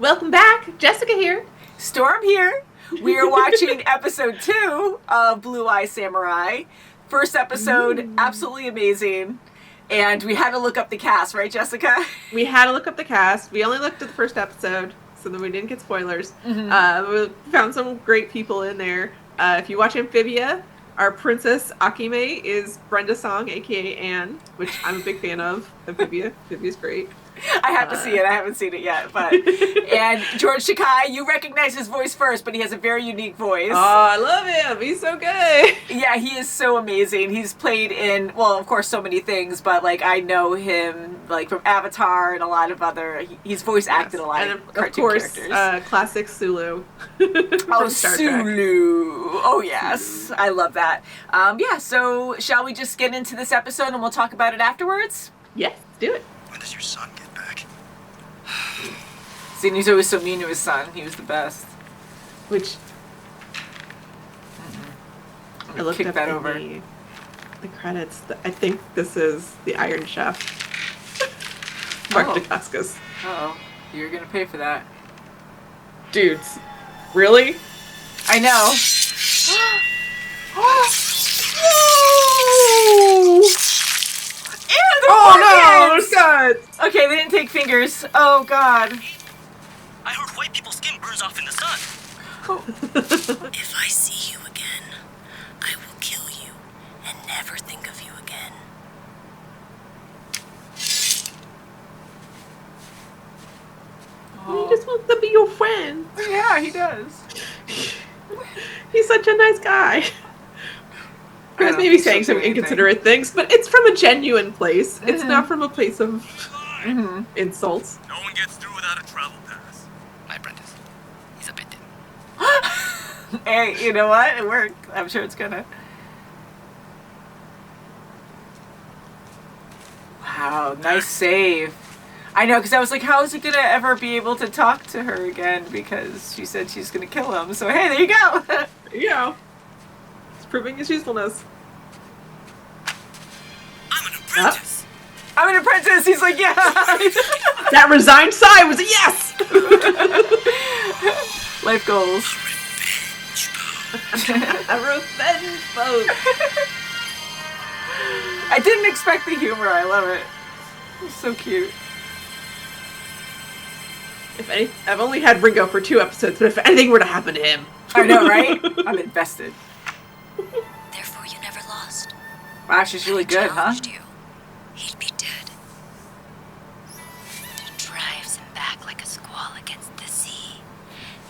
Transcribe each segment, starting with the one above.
Welcome back. Jessica here. Storm here. We are watching episode 2 of Blue Eye Samurai. First episode, absolutely amazing. And we had to look up the cast, right, Jessica? We had to look up the cast. We only looked at the first episode, so that we didn't get spoilers. We found some great people in there. If you watch Amphibia, our princess Akime is Brenda Song, aka Anne, which I'm a big fan of. Amphibia. Amphibia's great. I have to see it. I haven't seen it yet. But and George Takei, you recognize his voice first, but he has a very unique voice. Oh, I love him. He's so good. Yeah, he is so amazing. He's played in, well, of course, so many things, but like I know him like from Avatar and a lot of other. He's voice acted a lot of cartoon characters. Classic Sulu. Oh, Sulu. Oh, yes. I love that. Yeah, so shall we just get into this episode and we'll talk about it afterwards? Yes, do it. When does your son get back? See, he's always so mean to his son. He was the best. Which I looked kick up that in over. the credits. I think this is the Iron Chef. Mark Dacascos. Uh-oh. You're going to pay for that. Dudes. Really? I know. Whoa! Oh no, there's guts! Okay, they didn't take fingers. Oh god. I heard white people's skin burns off in the sun. Oh. If I see you again, I will kill you and never think of you again. He just wants to be your friend. Yeah, he does. He's such a nice guy. Chris may be saying some inconsiderate things, but it's from a genuine place. It's not from a place of insults. No one gets through without a travel pass. My apprentice. He's a bit dim. Hey, you know what? It worked. I'm sure it's gonna. Wow, nice save. I know, because I was like, how is he gonna ever be able to talk to her again? Because she said she's gonna kill him. So hey, there you go. There you go. It's proving his usefulness. I'm an apprentice. I'm an apprentice. He's like, yeah. That resigned sigh was a yes! Life goals. A revenge boat. I didn't expect the humor. I love it. It's so cute. I've only had Ringo for 2 episodes, but if anything were to happen to him. I know, right? I'm invested. Therefore you never lost. Wow, she's really good, huh? You, he'd be dead. It drives him back like a squall against the sea.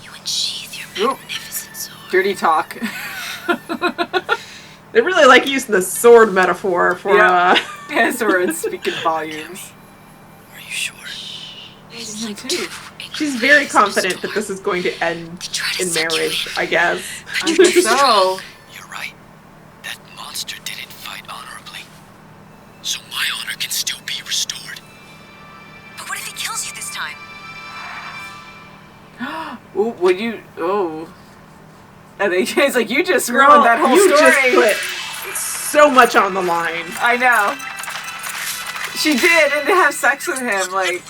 You unsheath your magnificent sword. Dirty talk. They really like using the sword metaphor for, Yeah, swords speaking volumes. Are you sure? It's like two She's very confident that this is going to end in marriage, I guess. I think so. You're right. That monster didn't fight honorably. So my honor can still be restored. But what if he kills you this time? Ooh, would you? Oh. And he's like, you just ruined that whole story. You just put so much on the line. I know. She did, and to have sex with him, like.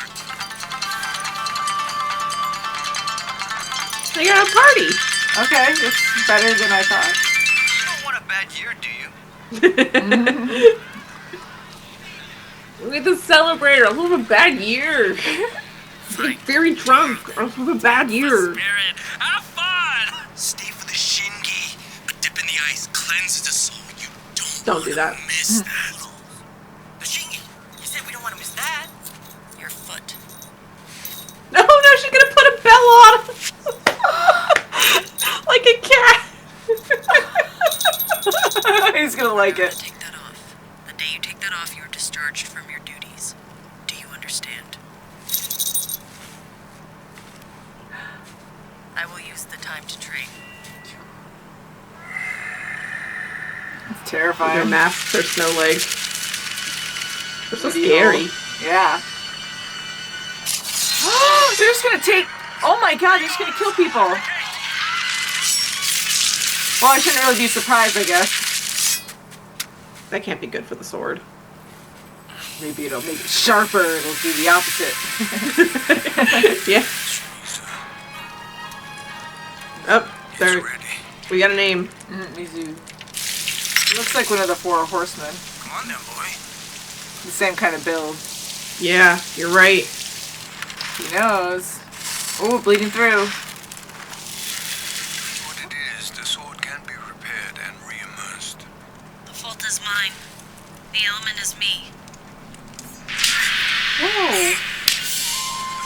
They got a party. Okay, it's better than I thought. You don't want a bad year, do you? We get to celebrate off of a bad year. Get very drunk off of a bad year. Spirit, have fun! Stay for the shingi. A dip in the ice cleanses the soul. You Don't do that. miss that. The shingi. You said we don't want to miss that. Your foot. No, she's gonna put a bell on him. Like a cat. He's gonna like it. Take that off. The day you take that off, you're discharged from your duties. Do you understand? I will use the time to train. It's Their terrifying. masks are so like... They're so scary. Yeah. They're just gonna take. Oh my god, they're just gonna kill people. Well, I shouldn't really be surprised, I guess. That can't be good for the sword. Maybe it'll make it sharper. It'll do the opposite. Yeah. There. We got a name. Mizu. Looks like one of the 4 horsemen. Come on now, boy. The same kind of build. Yeah, you're right. He knows. Oh, bleeding through. What it is, the sword can be repaired and re-immersed. The fault is mine. The element is me. Whoa. The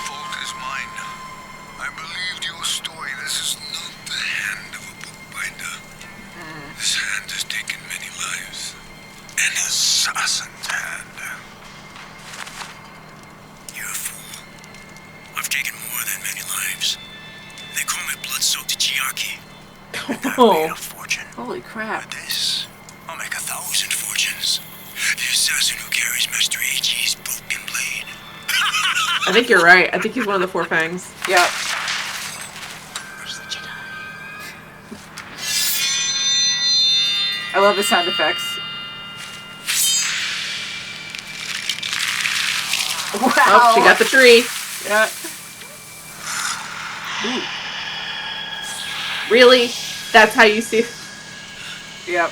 fault is mine. I believed your story. This is not the hand of a bookbinder. This hand has taken many lives. An assassin's hand. You're a fool. I've taken more than many lives. They call me blood-soaked Chiaki. And I've made a fortune. Holy crap. With this, I'll make 1,000 fortunes. The assassin who carries Master Eiichi's broken blade. I think you're right. I think he's one of the 4 fangs. Yep. I love the sound effects. Wow. Oh, she got the tree. Yeah. Really? That's how you see. Yep.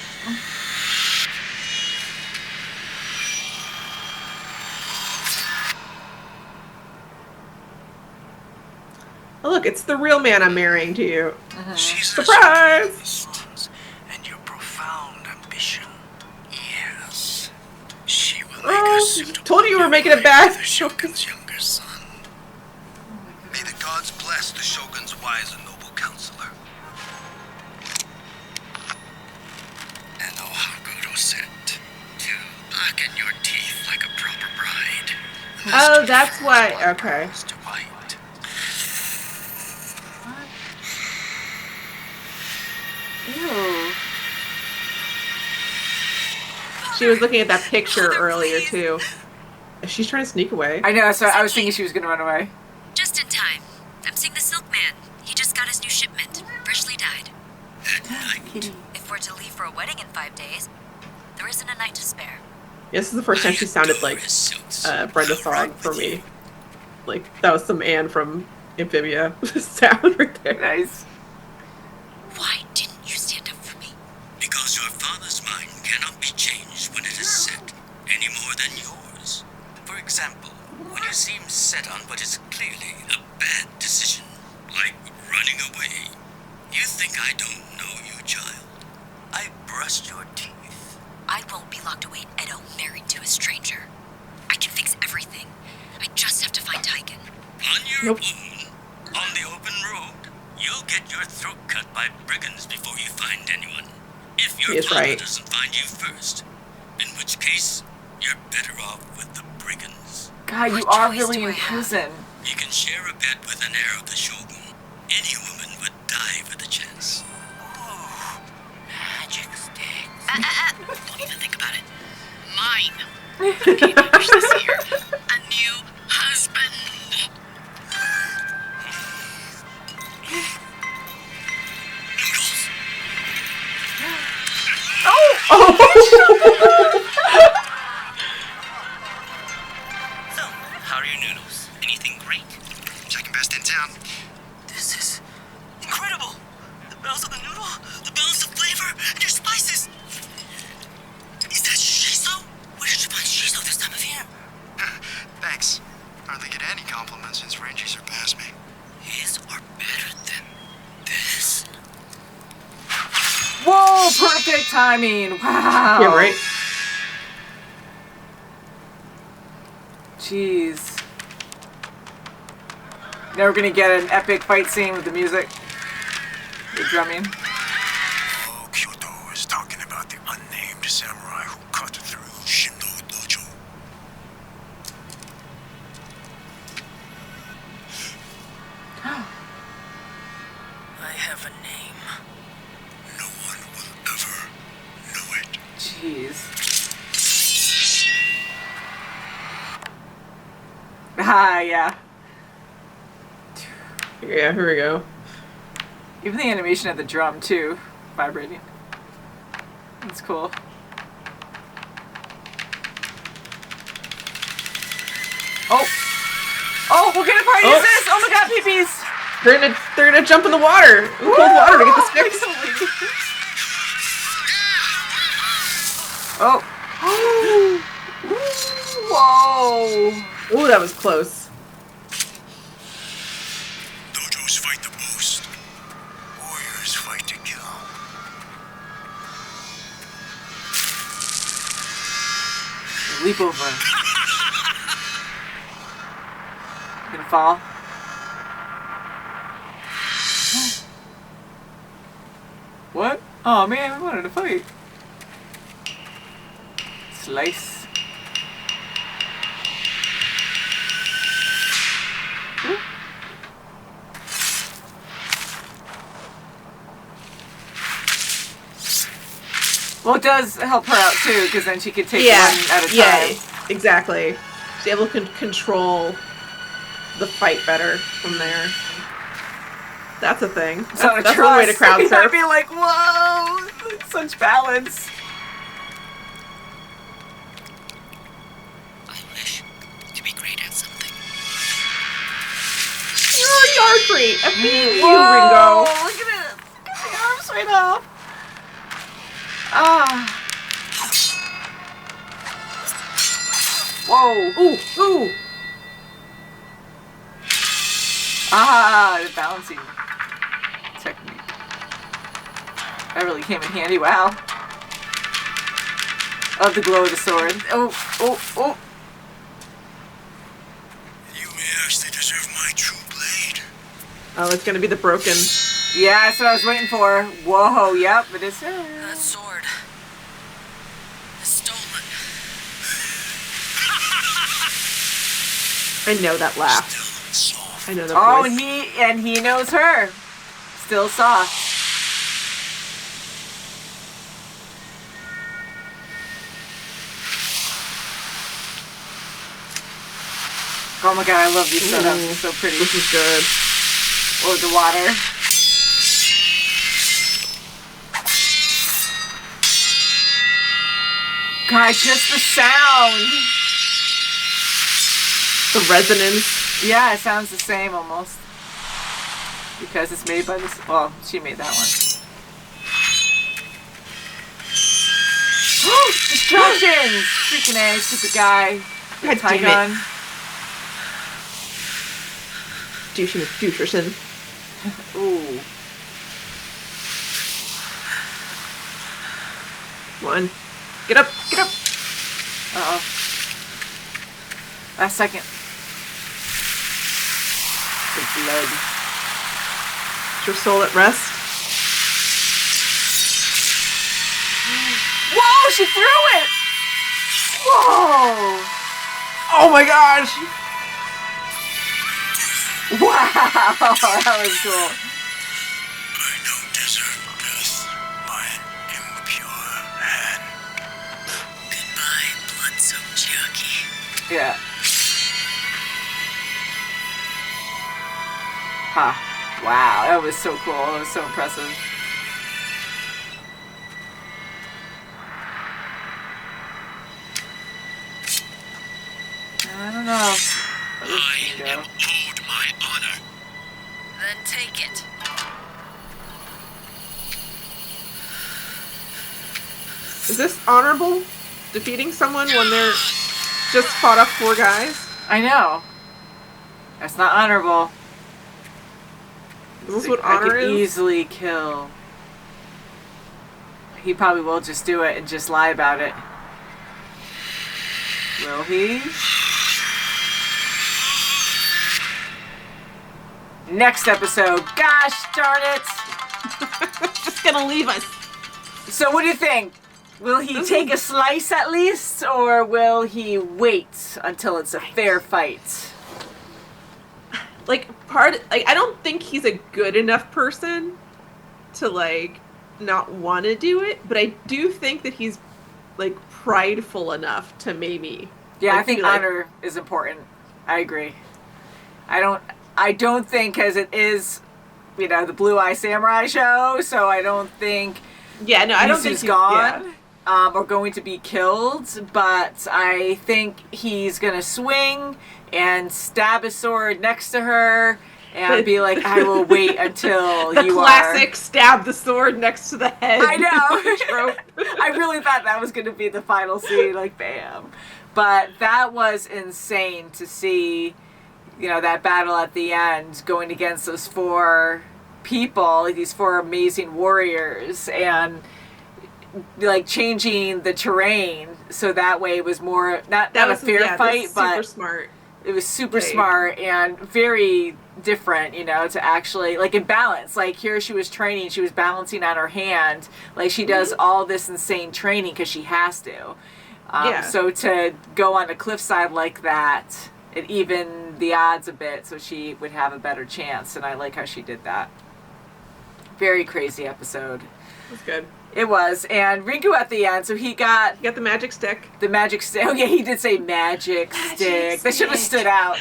Oh, look, it's the real man I'm marrying to you. She's Surprise! And your profound ambition. Yes. She will make Oh, us suitable. told you were making it bad. The Shogun's younger son. May the gods bless the Shogun's wise and noble counselor. And Ohaguro said, to blacken your teeth like a proper bride. Oh, that's why. Okay. To white. Ew. She was looking at that picture earlier, too. She's trying to sneak away. I know, so I was thinking she was gonna run away. Just in time. I'm seeing the Silk Man. He just got his new shipment. Freshly dyed. If we're to leave for a wedding in 5 days, there isn't a night to spare. Yeah, this is the first time she sounded like Brenda Song for me. Like, that was some Anne from Amphibia sound right there. Nice. Why didn't you stand up for me? Because your father's mind cannot be changed when it is set, any more than yours. For example, when you seem set on what is clearly a bad decision, like running away, you think I don't know you, child. I brushed your teeth. I won't be locked away in Edo married to a stranger. I can fix everything. I just have to find Taiken. On your Nope. own, on the open road, you'll get your throat cut by brigands before you find anyone. If He your is father right. doesn't find you first, in which case, you're better off with the brigands. God, you What are choice really do I in have? prison. You can share a bed with an heir of the Shogun. Any woman would die for the chance. Ooh, magic sticks. Don't even think about it. Mine. Okay, push this here. A new husband. Noodles. So, how are your noodles? Anything great? Second best in town. This is incredible. The bells of the noodle, the balance of flavor, and your spices. Is that shiso? Where did you find shiso this time of year? Thanks. Hardly get any compliments since Renji surpassed me. His are better than this. Whoa, perfect timing. Wow. Yeah, right? Jeez. Now we're gonna get an epic fight scene with the music. The drumming. Oh, Kyoto is talking about the unnamed samurai who cut through Shindo Dojo. I have a name. No one will ever know it. Jeez. Ah, yeah. Yeah, here we go. Even the animation of the drum, too. Vibrating. That's cool. Oh! Oh, what kind of party is this? Oh my god, peepees! They're gonna jump in the water, cold water to get the sticks. Oh. Whoa. Oh, that was close. Dojos fight the most. Warriors fight to kill. Leap over. Gonna fall. What? Oh man, we wanted to fight. Slice. Ooh. Well, it does help her out too, because then she could take one at a time. Yeah, exactly. She's able to control the fight better from there. That's a thing. That's one way to crowd surf. I'd be like, whoa, such balance. I wish to be great at something. You're a yard crate. A beat you, Whoa, Ringo. look at it. Look at the arms right off. Ah. Whoa. Ooh, ooh. Ah, the balancing technique. That really came in handy. Wow. Of the glow of the sword. Oh, oh, oh. You may actually deserve my true blade. Oh, it's gonna be the broken. Yeah, that's what I was waiting for. Whoa, yep, it is. That sword is stolen. I know that laugh. Still soft. I know that Oh, voice. and he knows her. Still soft. Oh my god, I love these setups. They're so pretty. This is good. Oh, the water. God, just the sound. The resonance. Yeah, it sounds the same almost. Because it's made by this. Well, she made that one. Distractions! Freaking A, stupid guy. God Tie damn it. gun. Douchey McDoucherson. Ooh. One. Get up! Get up! Uh-oh. Last second. The blood. Is your soul at rest? Whoa, she threw it! Whoa! Oh my gosh! Wow, that was cool. I don't deserve death by an impure hand. Goodbye, blood-soaked jockey. Yeah. Ha. Wow, that was so cool. That was so impressive. I don't know. I am owed my honor. Then take it. Is this honorable? Defeating someone when they're just fought off 4 guys? I know. That's not honorable. Is this what I honor could is? easily kill. He probably will just do it and just lie about it. Will he? Next episode. Gosh darn it! Just gonna leave us. So what do you think? Will he take a slice at least, or will he wait until it's a fair fight? Like, I don't think he's a good enough person to, like, not want to do it, but I do think that he's, like, prideful enough to maybe. Yeah, like, I think be like, honor is important. I agree. I don't think, because it is, you know, the Blue Eye Samurai show, so I don't think Yeah, no, I don't think he's he's gone. Yeah. Or going to be killed, but I think he's gonna swing and stab his sword next to her and be like, I will wait until the you classic stab the sword next to the head. I know. trope. I really thought that was going to be the final scene, like, bam. But that was insane to see, you know, that battle at the end going against those 4 people, these 4 amazing warriors, and like changing the terrain so that way it was more not a fair fight, but super smart. It was super smart and very different, you know, to actually, like, in balance. Like, here she was training, she was balancing on her hand. Like, she does all this insane training because she has to. So to go on a cliffside like that, it evened the odds a bit so she would have a better chance. And I like how she did that. Very crazy episode. It was good. It was. And Rinku at the end, so he got the magic stick. The magic stick. Oh, yeah, he did say magic stick. That should have stood out.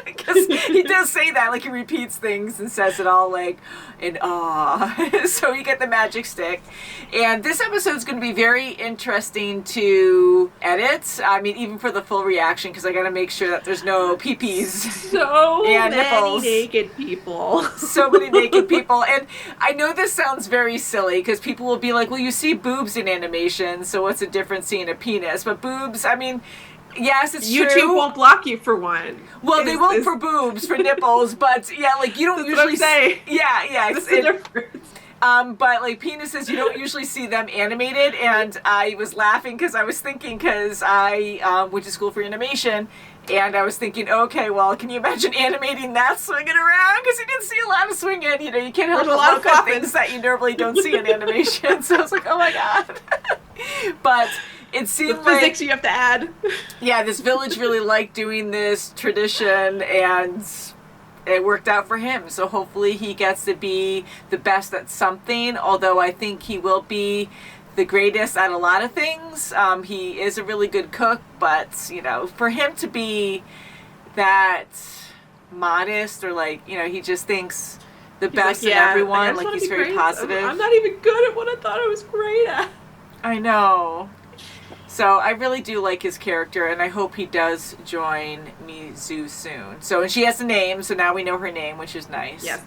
Because he does say that. Like, he repeats things and says it all, like, in awe. So you get the magic stick. And this episode's going to be very interesting to edit. I mean, even for the full reaction, because I got to make sure that there's no peepees So and many nipples. naked people. So many naked people. And I know this sounds very silly, because people will be like, well, you see boobs in animation, so what's the difference seeing a penis? But boobs, I mean, yes, it's YouTube true. won't block you for one. Well, they won't for boobs, for nipples, but yeah, like, you don't usually say. Yeah, That's the difference. But like penises, you don't usually see them animated, and I was laughing because I was thinking, because I went to school for animation, and I was thinking, okay, well, can you imagine animating that swinging around? Because you didn't see a lot of swinging. You know, you can't help but look at things that you normally don't see in animation. So I was like, oh my god. But it seemed the physics you have to add. Yeah, this village really liked doing this tradition, and it worked out for him. So hopefully he gets to be the best at something, although I think he will be the greatest at a lot of things. He is a really good cook, but, you know, for him to be that modest, or like, you know, he just thinks the best in everyone, like he's very positive. I'm not even good at what I thought I was great at. I know. So I really do like his character, and I hope he does join Mizu soon. So, and she has a name, so now we know her name, which is nice. Yes.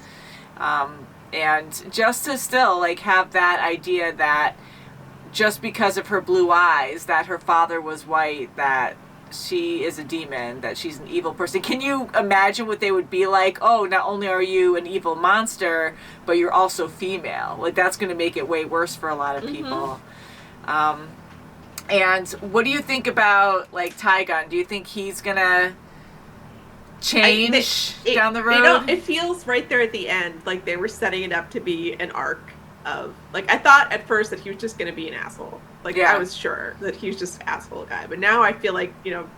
And just to still, like, have that idea that just because of her blue eyes, that her father was white, that she is a demon, that she's an evil person. Can you imagine what they would be like? Oh, not only are you an evil monster, but you're also female. Like, that's going to make it way worse for a lot of people. And what do you think about, like, Tygun? Do you think he's going to change down the road? It feels right there at the end like they were setting it up to be an arc of, like, I thought at first that he was just going to be an asshole. Like, I was sure that he was just an asshole guy. But now I feel like, you know,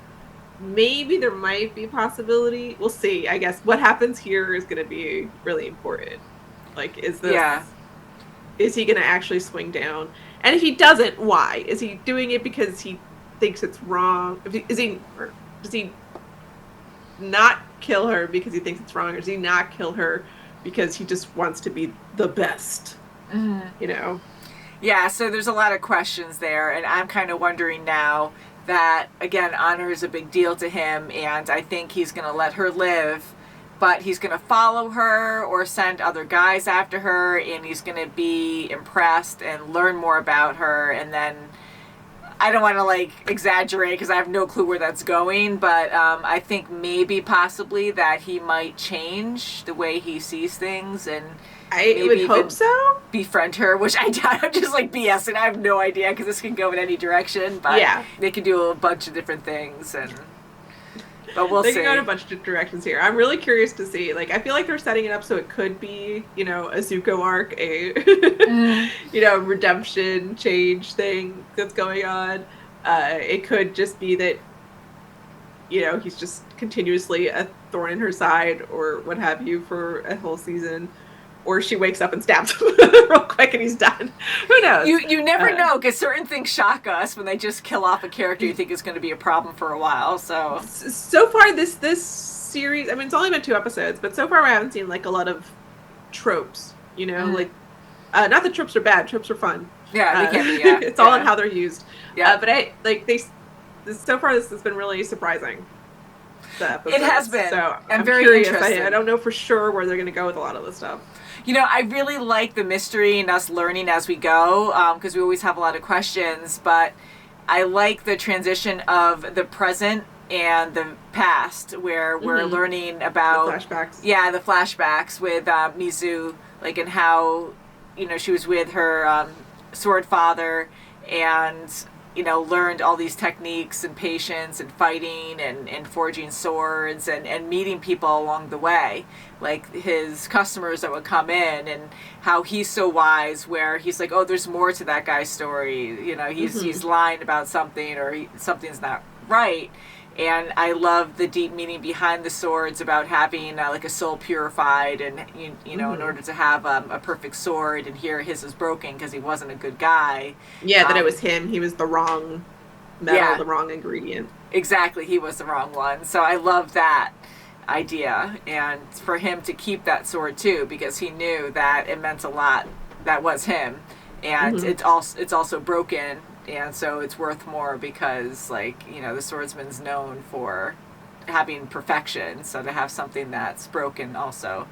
maybe there might be a possibility. We'll see. I guess what happens here is going to be really important. Like, is he going to actually swing down? And if he doesn't, why? Is he doing it because he thinks it's wrong? Does he not kill her because he thinks it's wrong? Or does he not kill her because he just wants to be the best? You know? Yeah, so there's a lot of questions there, and I'm kind of wondering now that, again, honor is a big deal to him, and I think he's going to let her live, but he's going to follow her or send other guys after her, and he's going to be impressed and learn more about her, and then I don't want to, like, exaggerate because I have no clue where that's going, but I think maybe possibly that he might change the way he sees things, and I would hope so. Befriend her, which I'm just like BSing. I have no idea because this can go in any direction, but they can do a bunch of different things, but we'll see. They can go in a bunch of directions here. I'm really curious to see. Like, I feel like they're setting it up so it could be, you know, a Zuko arc, you know, redemption, change thing that's going on. It could just be that, you know, he's just continuously a thorn in her side or what have you for a whole season. Or she wakes up and stabs him real quick and he's done. Who knows? You never know, because certain things shock us when they just kill off a character you think is going to be a problem for a while. So far this series, I mean, it's only been 2 episodes, but so far I haven't seen, like, a lot of tropes, you know? Like, not that tropes are bad, tropes are fun. Yeah, they can be, It's all in how they're used. Yeah. But so far this has been really surprising. the episodes. It has been. So I'm I'm very curious. interested. I don't know for sure where they're going to go with a lot of this stuff. You know, I really like the mystery and us learning as we go, because we always have a lot of questions, but I like the transition of the present and the past, where we're learning about the flashbacks. Yeah, the flashbacks with Mizu, like, and how, you know, she was with her sword father and, you know, learned all these techniques and patience and fighting and forging swords and meeting people along the way, like his customers that would come in, and how he's so wise, where he's like, oh, there's more to that guy's story, you know, he's lying about something, or something's not right. And I love the deep meaning behind the swords, about having like a soul purified, and you know, in order to have a perfect sword. And here his is broken because he wasn't a good guy. Yeah, that it was him. He was the wrong metal, the wrong ingredient. Exactly, he was the wrong one. So I love that idea, and for him to keep that sword too, because he knew that it meant a lot. That was him, and it's also broken. And so it's worth more because, like, you know, the swordsman's known for having perfection. So to have something that's broken also,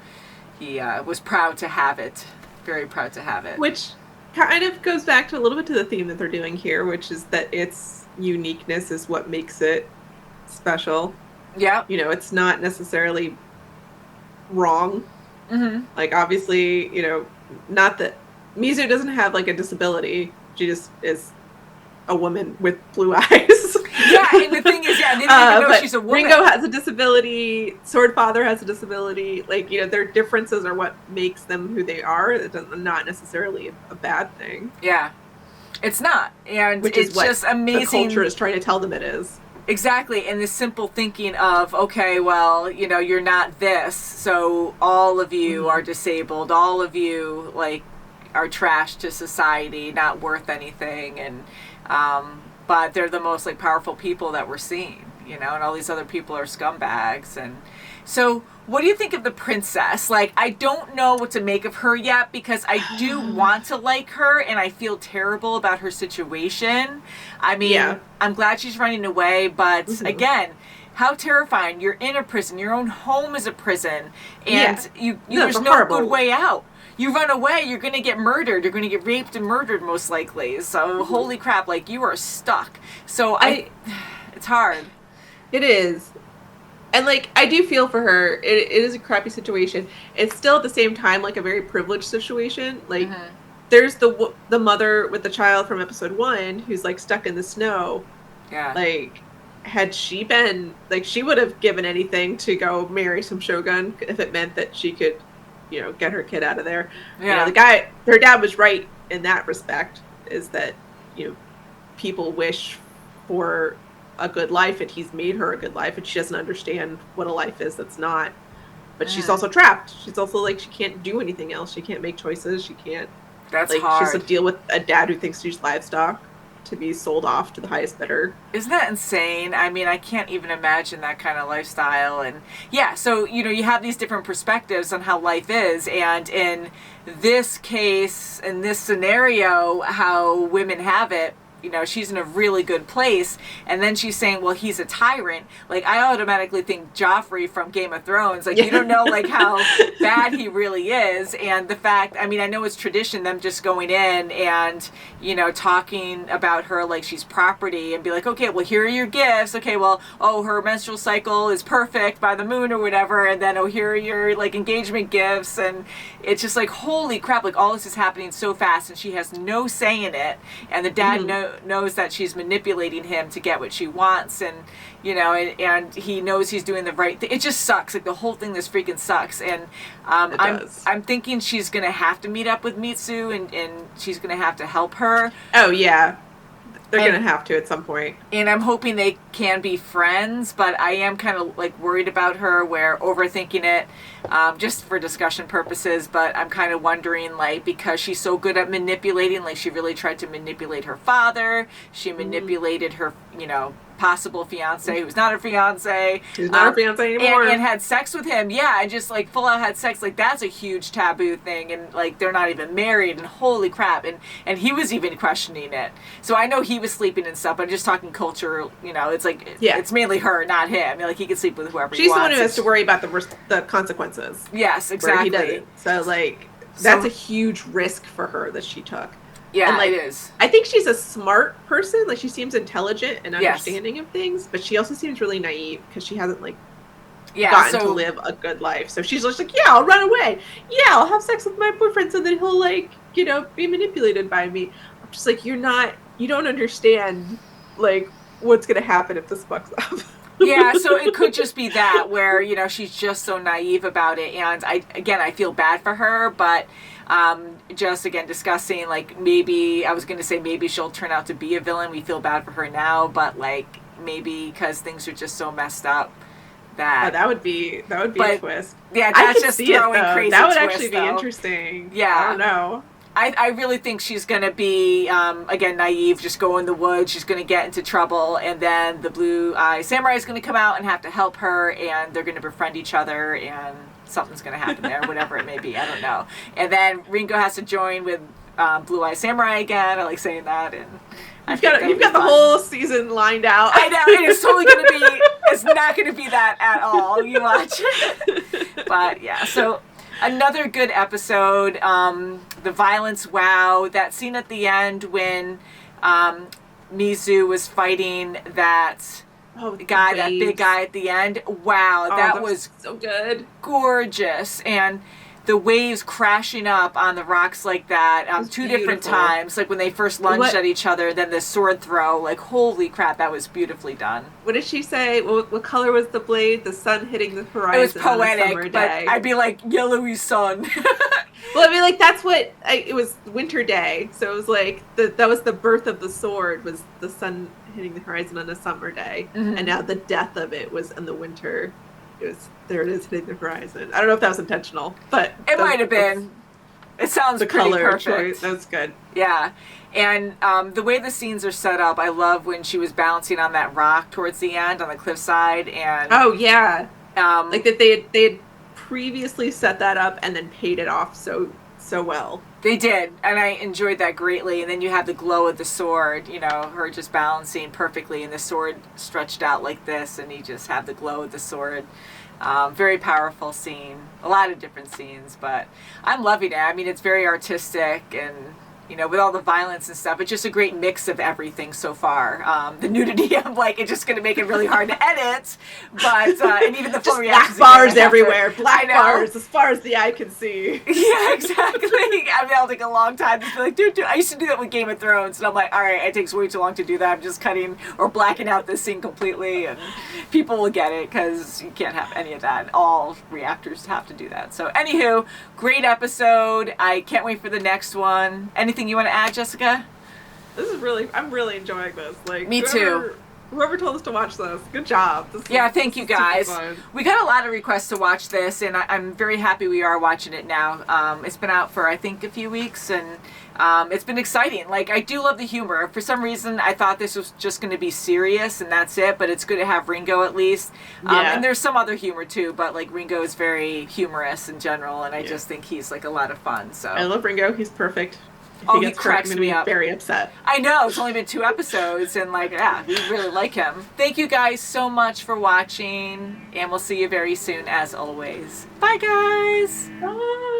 he was proud to have it. Very proud to have it. Which kind of goes back to a little bit to the theme that they're doing here, which is that its uniqueness is what makes it special. Yeah. You know, it's not necessarily wrong. Like, obviously, you know, not that Mizu doesn't have, like, a disability. She just is a woman with blue eyes. Yeah, and the thing is, I didn't even know she's a woman. Ringo has a disability. Sword Father has a disability. Like, you know, their differences are what makes them who they are. It's not necessarily a bad thing. Yeah, it's not, and which it's is what just amazing. The culture is trying to tell them it is. Exactly, and the simple thinking of, okay, well, you know, you're not this, so all of you are disabled. All of you, like, are trash to society, not worth anything, and but they're the most, like, powerful people that we're seeing, you know, and all these other people are scumbags. And so what do you think of the princess? Like, I don't know what to make of her yet, because I do want to like her, and I feel terrible about her situation. I mean, I'm glad she's running away, but again, how terrifying. You're in a prison. Your own home is a prison, and there's no good way out. You run away, you're going to get murdered. You're going to get raped and murdered, most likely. So, holy crap, like, you are stuck. So, it's hard. It is. And, like, I do feel for her. It is a crappy situation. It's still, at the same time, like, a very privileged situation. Like, there's the mother with the child from episode 1 who's, like, stuck in the snow. Yeah. Like, had she been, like, she would have given anything to go marry some shogun if it meant that she could, you know, get her kid out of there. Yeah. You know, her dad was right in that respect, is that, you know, people wish for a good life, and he's made her a good life, and she doesn't understand what a life is that's not. But she's also trapped. She's also, like, she can't do anything else. She can't make choices. She can't. That's like, hard. She has to deal with a dad who thinks she's livestock to be sold off to the highest bidder. Isn't that insane? I mean, I can't even imagine that kind of lifestyle. And yeah, so, you know, you have these different perspectives on how life is. And in this case, in this scenario, how women have it, you know, she's in a really good place, and then she's saying, well, he's a tyrant. Like, I automatically think Joffrey from Game of Thrones. Like, you don't know, like, how bad he really is. And the fact, I mean, I know it's tradition, them just going in and, you know, talking about her like she's property, and be like, okay, well, here are your gifts. Okay, well, oh, her menstrual cycle is perfect by the moon or whatever, and then, oh, here are your, like, engagement gifts. And it's just like, holy crap, like, all this is happening so fast, and she has no say in it. And the dad knows that she's manipulating him to get what she wants, and, you know, and he knows he's doing the right thing. It just sucks. Like, the whole thing, this freaking sucks. And I'm thinking she's gonna have to meet up with Mitsu, and she's gonna have to help her. Oh yeah, they're gonna have to at some point. And I'm hoping they can be friends, but I am kind of, like, worried about her, where overthinking it, just for discussion purposes. But I'm kind of wondering, like, because she's so good at manipulating, like, she really tried to manipulate her father. She manipulated her, you know, possible fiance who's not her fiance. Who's not her fiance anymore. And had sex with him. Yeah, and just like full out had sex. Like that's a huge taboo thing. And like they're not even married. And holy crap. And he was even questioning it. So I know he was sleeping and stuff. But I'm just talking culture. You know, it's like it's mainly her, not him. Like he can sleep with whoever he wants. She's the one who has to worry about the consequences. Yes, exactly. Where he doesn't. So like that's a huge risk for her that she took. Yeah, and, like, it is. I think she's a smart person. Like, she seems intelligent and understanding of things, but she also seems really naive because she hasn't, like, gotten to live a good life. So she's just like, yeah, I'll run away. Yeah, I'll have sex with my boyfriend so that he'll, like, you know, be manipulated by me. I'm just like, you don't understand, like, what's going to happen if this fucks up. Yeah, so it could just be that where, you know, she's just so naive about it. And I feel bad for her, but just again discussing like maybe she'll turn out to be a villain. We feel bad for her now, but like maybe because things are just so messed up that would be a twist. Yeah, that's just throwing crazy. That would actually be interesting. Yeah, I don't know. I really think she's going to be, again, naive, just go in the woods. She's going to get into trouble, and then the Blue-Eye Samurai is going to come out and have to help her, and they're going to befriend each other, and something's going to happen there, whatever it may be. I don't know. And then Ringo has to join with Blue-Eye Samurai again. I like saying that. And you've got the whole season lined out. I know. It is totally going to be, it's not going to be that at all. You watch. But, yeah, so... Another good episode. The violence, wow. That scene at the end when Mizu was fighting that guy, that big guy at the end. Wow, that was so good. Gorgeous. And the waves crashing up on the rocks like that two different times. Like when they first lunged at each other, then the sword throw. Like, holy crap, that was beautifully done. What did she say? What color was the blade? The sun hitting the horizon. It was poetic, on a summer but day. I'd be like, yellowy sun. Well, I mean, like, that's what... it was winter day, so it was like... that was the birth of the sword, was the sun hitting the horizon on a summer day. Mm-hmm. And now the death of it was in the winter. There it is, hitting the horizon. I don't know if that was intentional, but... It might have been. It sounds pretty perfect. Choice, that's good. Yeah. And the way the scenes are set up, I love when she was bouncing on that rock towards the end on the cliffside. And oh, yeah. Like that they had previously set that up and then paid it off so well. They did, and I enjoyed that greatly. And then you have the glow of the sword, you know, her just balancing perfectly, and the sword stretched out like this, and you just have the glow of the sword. Very powerful scene. A lot of different scenes, but I'm loving it. I mean, it's very artistic and, you know, with all the violence and stuff, it's just a great mix of everything so far. The nudity, I'm like, it's just going to make it really hard to edit, but, and even the full reactions. Black bars everywhere. Black bars as far as the eye can see. Yeah, exactly. I mean, that'll take a long time to be like, dude, I used to do that with Game of Thrones, and I'm like, all right, it takes way too long to do that. I'm just cutting or blacking out this scene completely, and people will get it, because you can't have any of that. All reactors have to do that. So, anywho, great episode. I can't wait for the next one. Anything you want to add, Jessica? I'm really enjoying this. Like, me too. Whoever told us to watch this, good job. Thank you guys. We got a lot of requests to watch this, and I'm very happy we are watching it now. It's been out for, I think, a few weeks, and it's been exciting. Like, I do love the humor. For some reason, I thought this was just going to be serious, and that's it, but it's good to have Ringo at least. And there's some other humor, too, but, like, Ringo is very humorous in general, and I just think he's, like, a lot of fun. So I love Ringo. He's perfect. He cracks me up. Very upset. I know. It's only been 2 episodes, and like, yeah, we really like him. Thank you guys so much for watching, and we'll see you very soon, as always. Bye, guys. Bye.